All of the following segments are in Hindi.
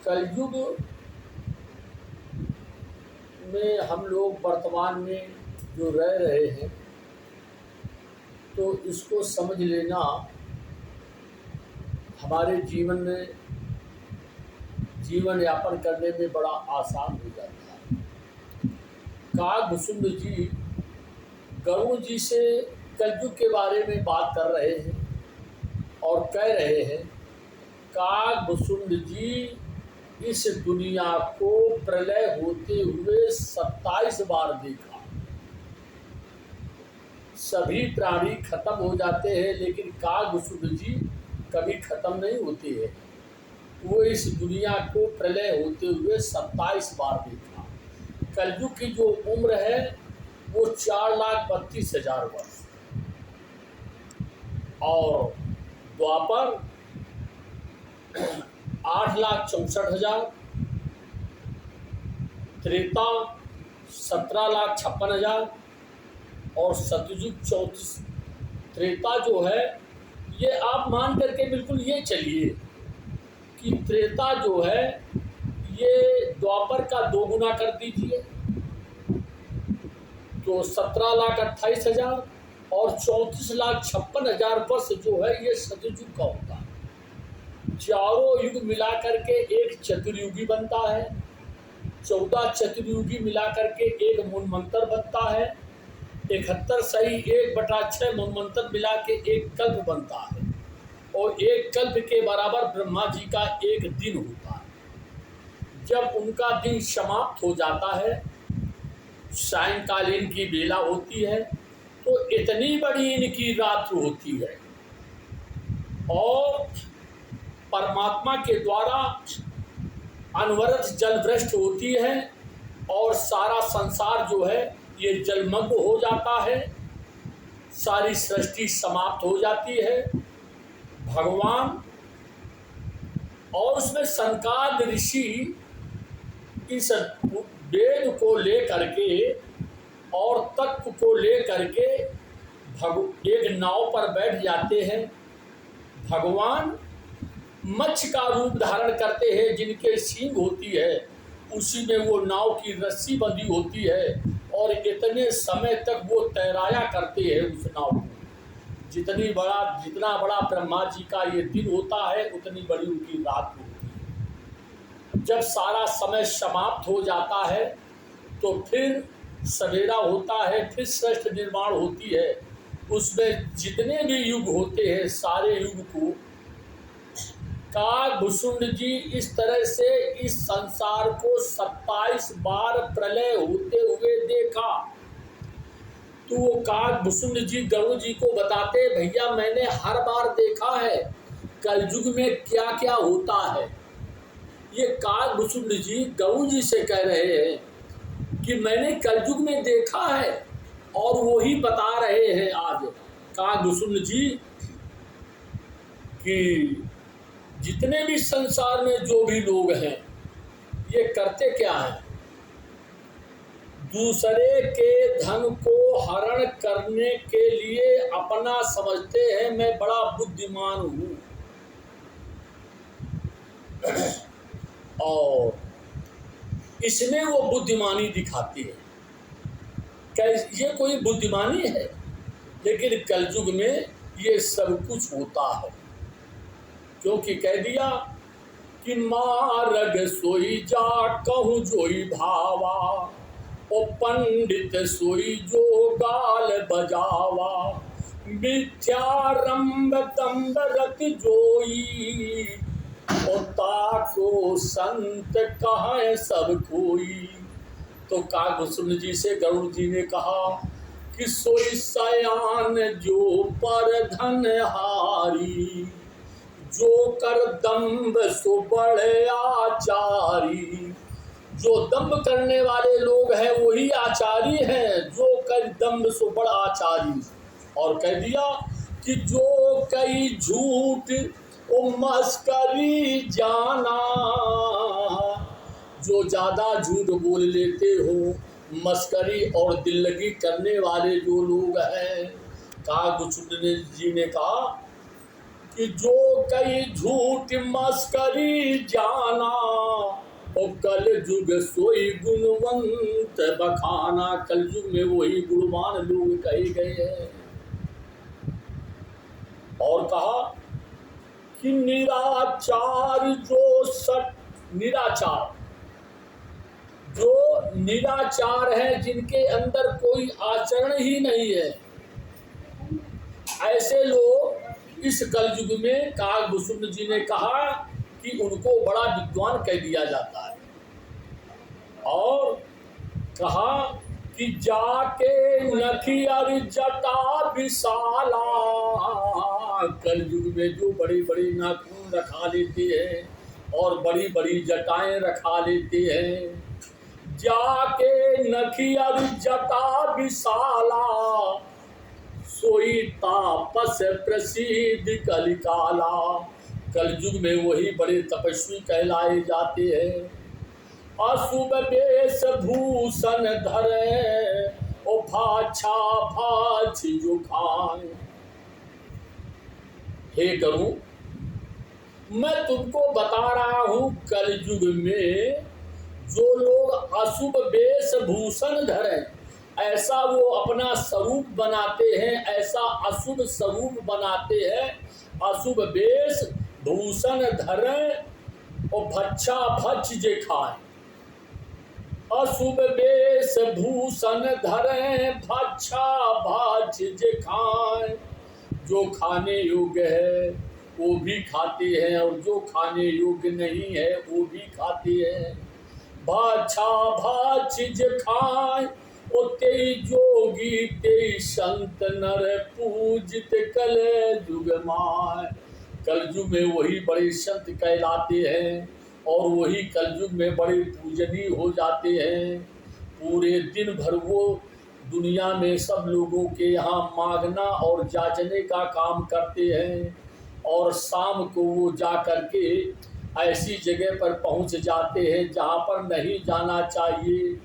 कलयुग में हम लोग वर्तमान में जो रह रहे हैं, तो इसको समझ लेना हमारे जीवन में जीवन यापन करने में बड़ा आसान हो जाता है। काकभुसुंड जी गरुड़ जी से कलयुग के बारे में बात कर रहे हैं और कह रहे हैं, काकभुसुंड जी इस दुनिया को प्रलय होते हुए 27 बार देखा। सभी प्राणी खत्म हो जाते हैं, लेकिन काकभुसुंड जी कभी खत्म नहीं होते हैं। वो इस दुनिया को प्रलय होते हुए 27 बार देखा। कलयुग की जो उम्र है वो 4,32,000 वर्ष और द्वापर 8,64,000, त्रेता 17,56,000 और सतयुग 34। त्रेता जो है ये आप मान करके बिल्कुल ये चलिए कि त्रेता जो है ये द्वापर का 2 गुना कर दीजिए तो 17,28,000 और 34,56,000 वर्ष जो है ये सतयुग का होता है। चारों युग मिला करके एक चतुर्युगी बनता है। 14 चतुर्युगी मिला करके एक मनवंतर बनता है। 71 सही 1/6 मनवंतर मिला के एक कल्प बनता है और एक कल्प के बराबर ब्रह्मा जी का एक दिन होता है। जब उनका दिन समाप्त हो जाता है, सायंकालीन की बेला होती है, तो इतनी बड़ी इनकी रात्रि होती है और परमात्मा के द्वारा अनवरत जल वृष्टि होती है और सारा संसार जो है ये जलमग्न हो जाता है। सारी सृष्टि समाप्त हो जाती है। भगवान और उसमें सनकाद ऋषि इस वेद को लेकर के और तत्व को लेकर के एक नाव पर बैठ जाते हैं। भगवान मत्स्य का रूप धारण करते हैं, जिनके सींग होती है उसी में वो नाव की रस्सी बंधी होती है और इतने समय तक वो तैराया करते हैं उस नाव को। जितना बड़ा ब्रह्मा जी का ये दिन होता है उतनी बड़ी उनकी रात होती है। जब सारा समय समाप्त हो जाता है तो फिर सवेरा होता है, फिर सृष्टि निर्माण होती है। उसमें जितने भी युग होते हैं सारे युग को काकभुसुंड जी इस तरह से इस संसार को 27 बार प्रलय होते हुए देखा। तो वो काकभुसुंड जी गरुड़ जी को बताते, भैया मैंने हर बार देखा है कलयुग में क्या क्या होता है। ये काकभुसुंड जी गरुड़ जी से कह रहे हैं कि मैंने कलयुग में देखा है और वो ही बता रहे हैं आज काकभुसुंड जी कि जितने भी संसार में जो भी लोग हैं ये करते क्या हैं, दूसरे के धन को हरण करने के लिए अपना समझते हैं मैं बड़ा बुद्धिमान हूँ और इसमें वो बुद्धिमानी दिखाती है। क्या ये कोई बुद्धिमानी है? लेकिन कलयुग में ये सब कुछ होता है, क्योंकि कह दिया कि मारग सोई जा कहूँ जोई भावा ओ पंडित सोई जो गाल बजावा मिथ्यारंभ दम्भ रत जोई ओ ताको संत कहाँ सब कोई। तो काकभुसुंड जी से गरुड़ जी ने कहा कि सोई सयान जो पर धन हारी जो कर दम्भ सो बड़े आचारी। जो दम्भ करने वाले लोग हैं वही आचारी हैं, जो कर दम्भ सो बड़ा आचारी। और कह दिया कि जो कई झूठ ओ मस्करी जाना, जो ज़्यादा झूठ बोल लेते हो, मस्करी और दिल्लगी करने वाले जो लोग हैं। काकभुसुंड जी ने कहा कि जो कई झूठ मस्करी जाना, और कल युग सोई गुणवंत बखाना। कल युग में वही गुणवान लोग कहे गए हैं। और कहा कि निराचार जो निराचार है, जिनके अंदर कोई आचरण ही नहीं है, ऐसे लोग इस कलयुग में काकभूषुंड जी ने कहा कि उनको बड़ा विद्वान कह दिया जाता है। और कहा कि जाके नखियर जटा विशाला, कलयुग में जो बड़े बड़े नाखून रखा लेते हैं और बड़ी बड़ी जटाएं रखा लेते हैं, जाके नखियर जटा विशाला, सोई तापस प्रसिद्ध कलिकाला। कलयुग में वही बड़े तपस्वी कहलाए जाते हैं। अशुभ वेश भूषण धरे, ओ भाछा भाछ जो खाए। हे गरु, मैं तुमको बता रहा हूँ, कलयुग में जो लोग अशुभ वेश भूषण धरे, ऐसा वो अपना स्वरूप बनाते हैं, ऐसा अशुभ स्वरूप बनाते हैं, अशुभ वेश भूषण धरे और भच्छा भक्ष जे खाए। अशुभ वेश भूषण धरे भच्छा भक्ष जे खाए। जो खाने योग्य है वो भी खाते हैं और जो खाने योग्य नहीं है वो भी खाते हैं। भच्छा भक्ष जे खाए, ओ तेई जोगी तेई संत नर पूजित कल युग माय। कलयुग में वही बड़े संत कहलाते हैं और वही कलयुग में बड़े पूजनीय हो जाते हैं। पूरे दिन भर वो दुनिया में सब लोगों के यहाँ मांगना और जाचने का काम करते हैं, और शाम को वो जा कर के ऐसी जगह पर पहुँच जाते हैं जहाँ पर नहीं जाना चाहिए,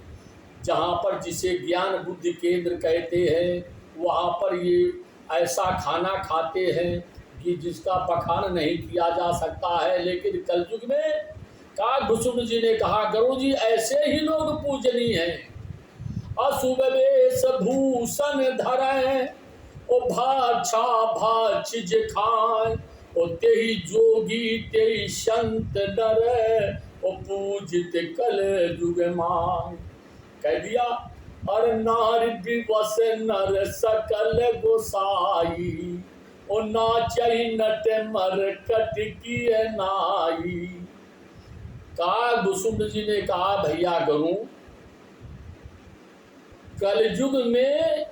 जहाँ पर जिसे ज्ञान बुद्धि केंद्र कहते हैं, वहाँ पर ये ऐसा खाना खाते हैं कि जिसका बखान नहीं किया जा सकता है। लेकिन कलयुग में काकभूषुंड जी ने कहा, गुरु जी ऐसे ही लोग पूजनीय हैं। अशुभ वेश भूषण धरे, ओ भाछा भाछ जे खाए, ओ तेहि जोगी तेहि संत डरे, ओ पूजित कल युग माय। कह दिया, अर नार दिवस नर सकल गोसाई, ओ नाचई नट मरकट किए नाई। काकभूषुंड जी ने कहा, भैया गुरु, कलयुग में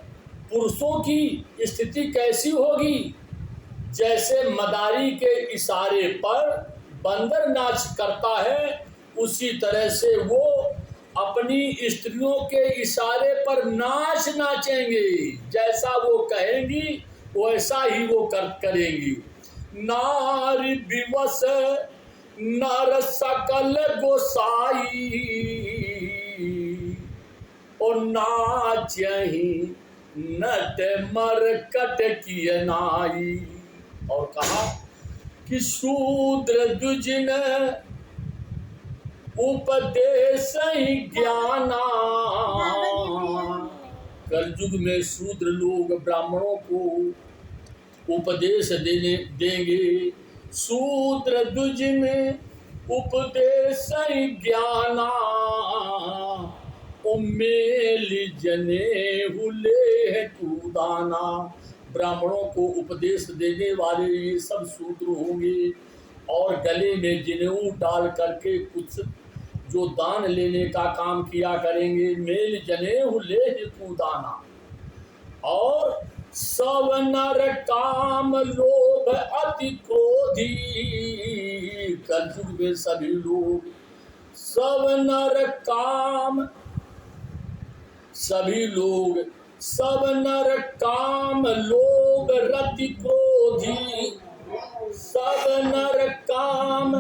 पुरुषों की स्थिति कैसी होगी? जैसे मदारी के इशारे पर बंदर नाच करता है, उसी तरह से वो अपनी स्त्रियों के इशारे पर नाच नाचेंगे। जैसा वो कहेंगी वैसा ही वो करेंगी। नार दिवस नर सकल गोसाई, और नाचही नट मरकट किए नाई। और कहा कि शूद्र दुजिन उपदेश ज्ञाना। कलयुग में शूद्र लोग ब्राह्मणों को उपदेश देंगे। शूद्र दुजिन उपदेश ज्ञाना, ओ मेल जने हुले कूदाना। ब्राह्मणों को उपदेश देने वाले ये सब शूद्र होंगे और गले में जनेऊ डाल करके कुछ जो दान लेने का काम किया करेंगे। मेल जनेऊ ले कूदाना। और सब नर काम लोभ अति क्रोधी। कलयुग में सभी लोग सब नर काम, सभी लोग सब नर काम लोभ रति क्रोधी। सब नर काम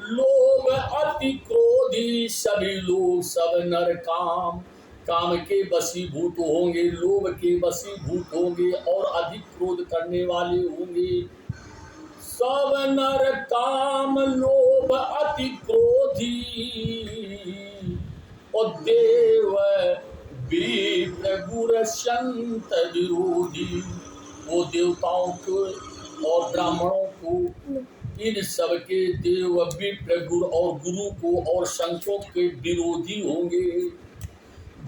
लोभ अति क्रोधी। सभी लोग सब नर काम के वशीभूत होंगे, लोभ के वशीभूत होंगे और अधिक क्रोध करने वाले होंगे। सब नर काम लोभ अति क्रोधी, और देव विप्र गुर संत विरोधी। वो देवताओं को और ब्राह्मणों को, इन सब के देव विप्र गुरु और गुरु को और संतों के विरोधी होंगे।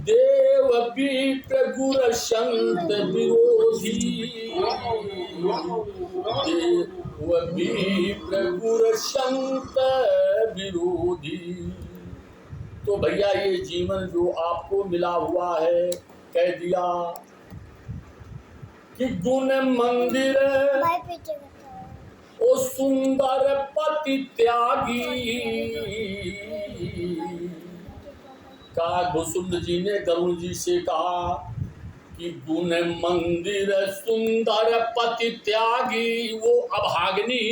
देव विप्र गुर संत विरोधी, देव विप्र गुर संत विरोधी। तो भैया ये जीवन जो आपको मिला हुआ है, कह दिया कि गुण मंदिर ओ सुंदर पति त्यागी। का भुसुंड जी ने गरुण जी से कहा कि गुण मंदिर सुंदर पति त्यागी। वो अभागिनी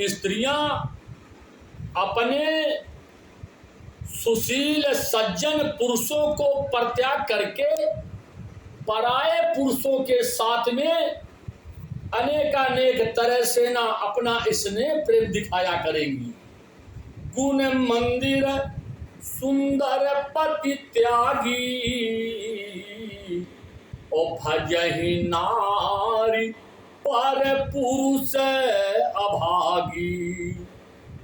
स्त्रियां अपने सुशील सज्जन पुरुषों को परित्याग करके पराये पुरुषों के साथ में अनेकानेक तरह से ना अपना स्नेह प्रेम दिखाया करेंगी। गुण मंदिर सुंदर पति त्यागी, और भजहि नारी पर पुरुष अभागी।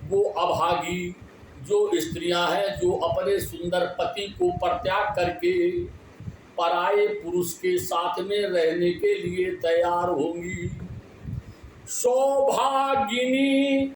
वो अभागी जो स्त्रियां हैं जो अपने सुंदर पति को परित्याग करके पराये पुरुष के साथ में रहने के लिए तैयार होंगी। सौभागिनी